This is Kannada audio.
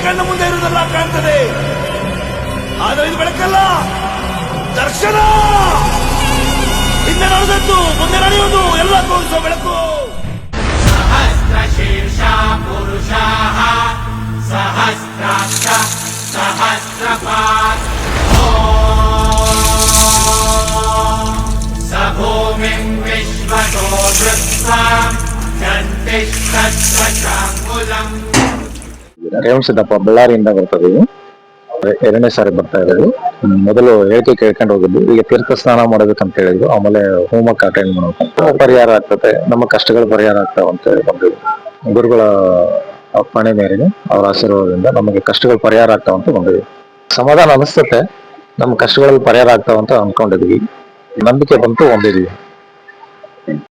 ಕಣ್ಣ ಮುಂದೆ ಇರುವುದೆಲ್ಲ ಕಾಣ್ತದೆ, ಆದರೆ ಇದು ಬೆಳಕಲ್ಲ, ದರ್ಶನ. ಹಿಂದೆ ನಡೆದದ್ದು ಮುಂದೆ ನಡೆಯುವುದು ಎಲ್ಲ ತೋರಿಸೋ ಬೆಳಕು. ಸಹಸ್ರ ಶೀರ್ಷ ಪುರುಷ ಸಹಸ್ರಾಕ್ಷ ಸಹಸ್ರಪಾತ್ ಸಭೂಮಿಂ ವಿಶ್ವತೋ ವೃತ್ವಾ ಜಂತಿಷ್ಠಾಂಗುಲಂ. ರೇವಣಸಿದ್ದಪ್ಪ ಬಳ್ಳಾರಿಯಿಂದ ಬರ್ತದೀವಿ. ಎರಡನೇ ಸಾರಿ ಬರ್ತಾ ಇರೋದು. ಮೊದಲು ಹೇಳಿಕೆ ಕೇಳ್ಕೊಂಡು ಹೋಗಿದ್ವಿ, ಈಗ ತೀರ್ಥ ಸ್ನಾನ ಮಾಡ್ಬೇಕಂತ ಹೇಳಿದ್ರು. ಆಮೇಲೆ ಹೋಮಕ್ಕೆ ಅಟೆಂಡ್ ಮಾಡ್ಬೇಕಂತ ಪರಿಹಾರ ಆಗ್ತದೆ, ನಮ್ಮ ಕಷ್ಟಗಳು ಪರಿಹಾರ ಆಗ್ತಾವಂತ ಬಂದಿದ್ವಿ. ಗುರುಗಳ ಅಪ್ಪಣೆ ಮೇರೆಗೆ ಅವರ ಆಶೀರ್ವಾದದಿಂದ ನಮಗೆ ಕಷ್ಟಗಳು ಪರಿಹಾರ ಆಗ್ತಾವಂತ ಬಂದಿದ್ವಿ. ಸಮಾಧಾನ ಅನಿಸ್ತತೆ, ನಮ್ಮ ಕಷ್ಟಗಳಲ್ಲಿ ಪರಿಹಾರ ಆಗ್ತಾವಂತ ಅನ್ಕೊಂಡಿದ್ವಿ. ನಂಬಿಕೆ ಬಂತು, ಹೊಂದಿದ್ವಿ.